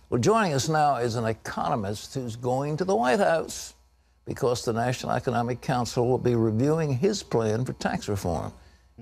Well, joining us now is an economist who's going to the White House because the National Economic Council will be reviewing his plan for tax reform.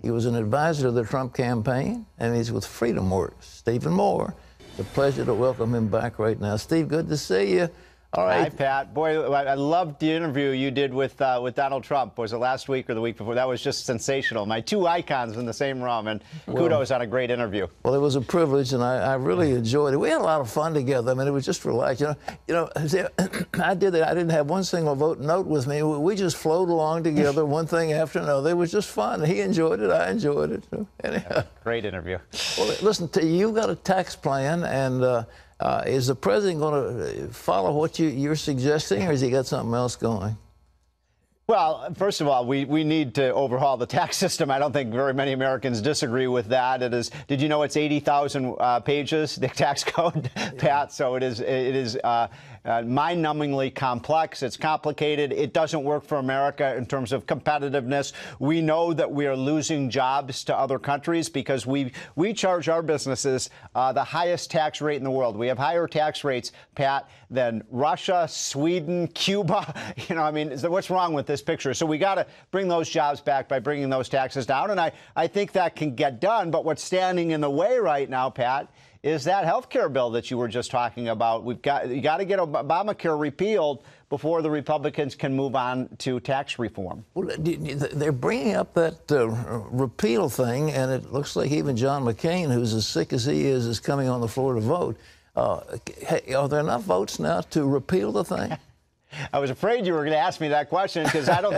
He was an advisor to the Trump campaign, and he's with FreedomWorks. Stephen Moore. It's a pleasure to welcome him back right now. Steve, good to see you. All right. Hi, Pat. Boy, I loved the interview you did with Donald Trump. Was it last week or the week before? That was just sensational. My two icons in the same room, and kudos on a great interview. Well, it was a privilege, and I really enjoyed it. We had a lot of fun together. I mean, it was just relaxed. I did that. I didn't have one single note with me. We just flowed along together, one thing after another. It was just fun. He enjoyed it. I enjoyed it. So, anyhow. Great interview. Well, listen, you've got a tax plan, and is the president going to follow what you're suggesting, or has he got something else going? Well, first of all, we need to overhaul the tax system. I don't think very many Americans disagree with that. It is. Did you know it's 80,000 pages, the tax code, Pat? So it is mind-numbingly complex. It's complicated. It doesn't work for America in terms of competitiveness. We know that we are losing jobs to other countries because we charge our businesses the highest tax rate in the world. We have higher tax rates, Pat, than Russia, Sweden, Cuba. I mean, what's wrong with this picture? So we got to bring those jobs back by bringing those taxes down. And I think that can get done. But what's standing in the way right now, Pat, is that health care bill that you were just talking about. You got to get Obamacare repealed before the Republicans can move on to tax reform. Well, they're bringing up that repeal thing, and it looks like even John McCain, who's as sick as he is coming on the floor to vote. Hey, are there enough votes now to repeal the thing? I was afraid you were going to ask me that question because I don't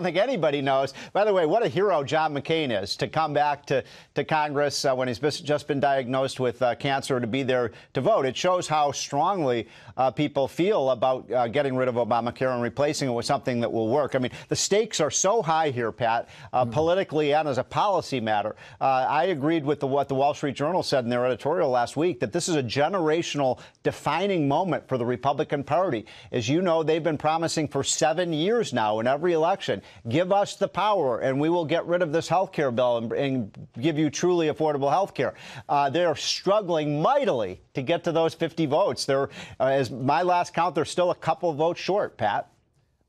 think anybody knows. By the way, what a hero John McCain is to come back to Congress when he's just been diagnosed with cancer, to be there to vote. It shows how strongly people feel about getting rid of Obamacare and replacing it with something that will work. I mean, the stakes are so high here, Pat, politically and as a policy matter. I agreed with what the Wall Street Journal said in their editorial last week, that this is a generational defining moment for the Republican Party. As you know, they've been promising for 7 years now in every election, give us the power and we will get rid of this health care bill and give you truly affordable health care. They're struggling mightily to get to those 50 votes. They're, as my last count, they're still a couple of votes short, Pat.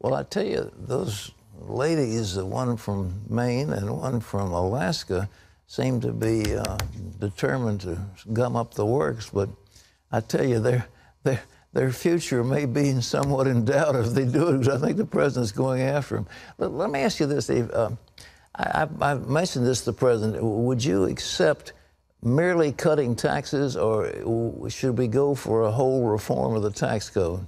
Well, I tell you, those ladies, the one from Maine and one from Alaska, seem to be determined to gum up the works. But I tell you, their future may be somewhat in doubt if they do it, because I think the president's going after them. Let me ask you this, Steve. I mentioned this to the president. Would you accept merely cutting taxes, or should we go for a whole reform of the tax code?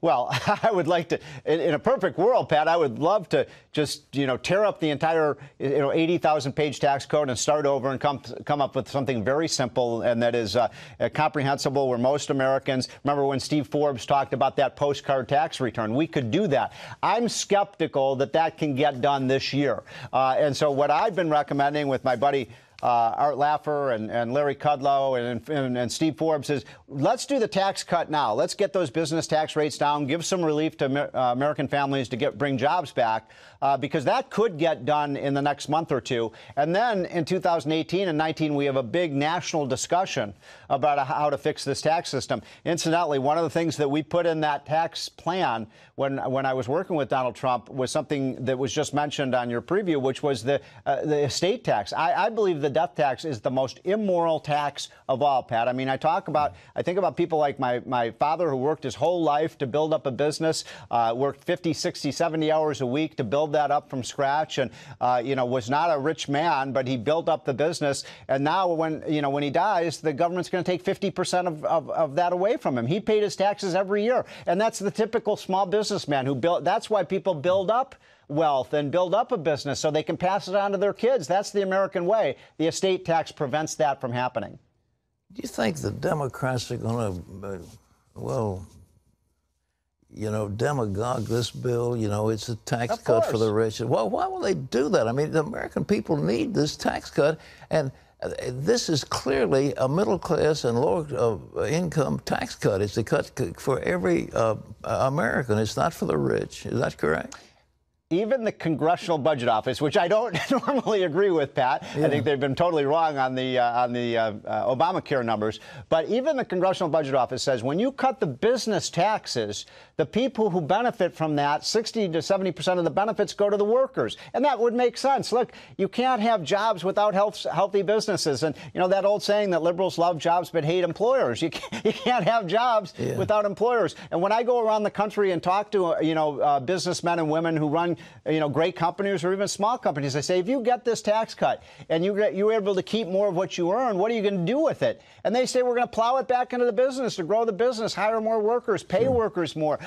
Well, I would like to, in a perfect world, Pat, I would love to just, tear up the entire, 80,000 page tax code and start over and come up with something very simple and that is comprehensible, where most Americans, remember when Steve Forbes talked about that postcard tax return, we could do that. I'm skeptical that can get done this year. And so what I've been recommending with my buddy Art Laffer and Larry Kudlow and Steve Forbes is, let's do the tax cut now. Let's get those business tax rates down, give some relief to American families to bring jobs back, because that could get done in the next month or two. And then in 2018 and 19, we have a big national discussion about how to fix this tax system. Incidentally, one of the things that we put in that tax plan when I was working with Donald Trump was something that was just mentioned on your preview, which was the estate tax. I believe the death tax is the most immoral tax of all, Pat. I mean, I think about people like my father, who worked his whole life to build up a business, worked 50, 60, 70 hours a week to build that up from scratch, and was not a rich man, but he built up the business. And now when he dies, the government's going to take 50% of that away from him. He paid his taxes every year, and that's the typical small businessman who built. That's why people build up wealth and build up a business so they can pass it on to their kids. That's the American way. The estate tax prevents that from happening. Do you think the Democrats are going to, demagogue this bill? It's a tax cut for the rich. Well, why will they do that? I mean, the American people need this tax cut, and this is clearly a middle class and lower income tax cut. It's a cut for every American. It's not for the rich. Is that correct? even the Congressional Budget Office, which I don't normally agree with, Pat. Yeah. I think they've been totally wrong on the Obamacare numbers. But even the Congressional Budget Office says when you cut the business taxes, the people who benefit from that, 60 to 70% of the benefits go to the workers. And that would make sense. Look, you can't have jobs without healthy businesses. And, you know, that old saying that liberals love jobs but hate employers. You can't have jobs without employers. And when I go around the country and talk to, businessmen and women who run, great companies or even small companies, I say, if you get this tax cut and you're able to keep more of what you earn, what are you going to do with it? And they say, we're going to plow it back into the business to grow the business, hire more workers, pay workers more,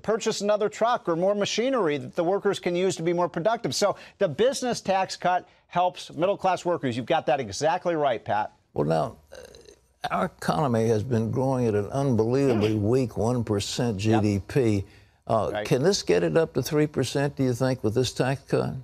purchase another truck or more machinery that the workers can use to be more productive. So the business tax cut helps middle-class workers. You've got that exactly right, Pat. Well, now, our economy has been growing at an unbelievably weak 1% GDP. Yep. Right. Can this get it up to 3%, do you think, with this tax cut?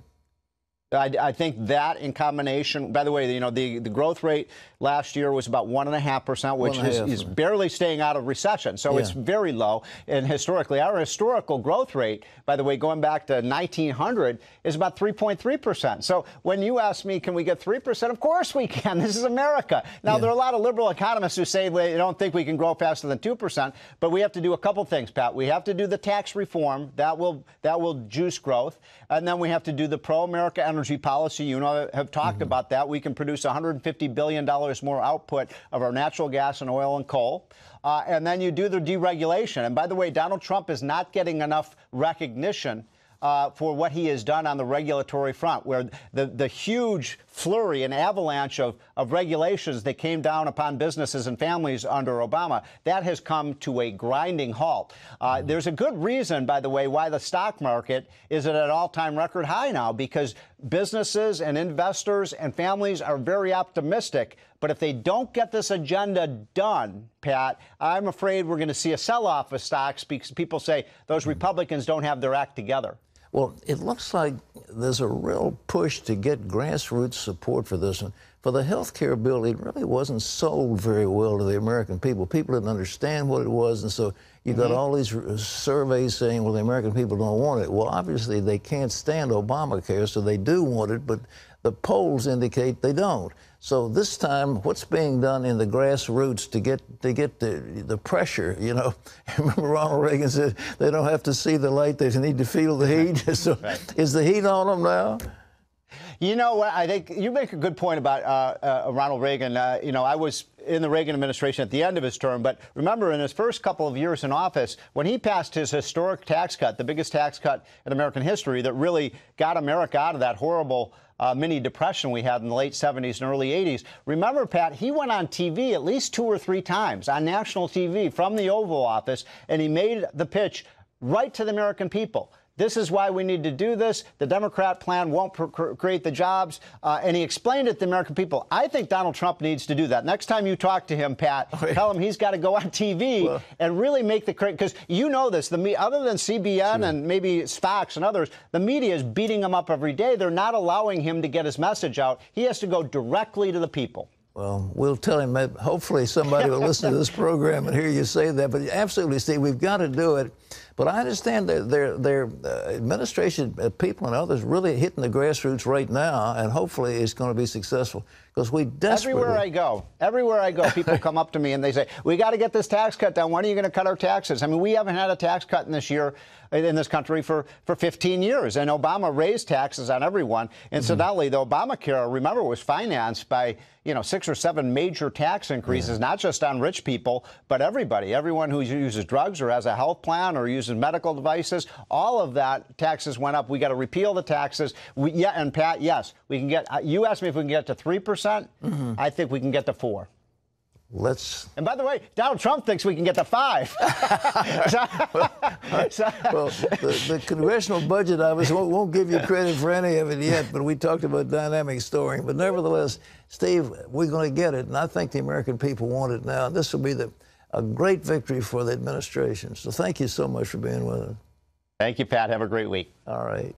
I think that in combination, by the way, the growth rate last year was about 1.5%, which is barely staying out of recession. So it's very low. And historically, our historical growth rate, by the way, going back to 1900, is about 3.3%. So when you ask me, can we get 3%? Of course we can. This is America. Now, there are a lot of liberal economists who say they don't think we can grow faster than 2%. But we have to do a couple things, Pat. We have to do the tax reform. That will juice growth. And then we have to do the pro-America energy policy. You have talked about that. We can produce $150 billion more output of our natural gas and oil and coal. And then you do the deregulation. And by the way, Donald Trump is not getting enough recognition for what he has done on the regulatory front, where the huge flurry and avalanche of regulations that came down upon businesses and families under Obama, that has come to a grinding halt. There's a good reason, by the way, why the stock market is at an all-time record high now, because businesses and investors and families are very optimistic. But if they don't get this agenda done, Pat, I'm afraid we're going to see a sell-off of stocks because people say those Republicans don't have their act together. Well, it looks like there's a real push to get grassroots support for this one. For the health care bill, it really wasn't sold very well to the American people. People didn't understand what it was, and so you got all these surveys saying, well, the American people don't want it. Well, obviously, they can't stand Obamacare, so they do want it, but the polls indicate they don't. So this time, what's being done in the grassroots to get the pressure? Remember Ronald Reagan said they don't have to see the light; they need to feel the heat. So is the heat on them now? You know what? I think you make a good point about Ronald Reagan. I was in the Reagan administration at the end of his term, but remember in his first couple of years in office, when he passed his historic tax cut, the biggest tax cut in American history that really got America out of that horrible mini depression we had in the late 70s and early 80s. Remember, Pat, he went on TV at least 2 or 3 times on national TV from the Oval Office, and he made the pitch right to the American people. This is why we need to do this. The Democrat plan won't create the jobs. And he explained it to the American people. I think Donald Trump needs to do that. Next time you talk to him, Pat, tell him he's got to go on TV and really make the correct, because you know this, other than CBN and maybe Fox and others, the media is beating him up every day. They're not allowing him to get his message out. He has to go directly to the people. Well, we'll tell him that hopefully somebody will listen to this program and hear you say that. But absolutely, Steve, we've got to do it. But I understand that their administration people and others really hitting the grassroots right now, and hopefully it's going to be successful, because we desperately... Everywhere I go, people come up to me and they say, we got to get this tax cut down. When are you going to cut our taxes? I mean, we haven't had a tax cut in this country for 15 years, and Obama raised taxes on everyone. Incidentally, the Obamacare, remember, was financed by 6 or 7 major tax increases, not just on rich people, but everyone who uses drugs or has a health plan or uses medical devices. All of that, taxes went up. We got to repeal the taxes. And Pat, yes, we can get. You asked me if we can get to 3%. I think we can get to 4%. And by the way, Donald Trump thinks we can get to 5%. Well, the Congressional Budget Office won't give you credit for any of it yet, but we talked about dynamic storing. But nevertheless, Steve, we're going to get it, and I think the American people want it now. This will be a great victory for the administration. So thank you so much for being with us. Thank you, Pat. Have a great week. All right.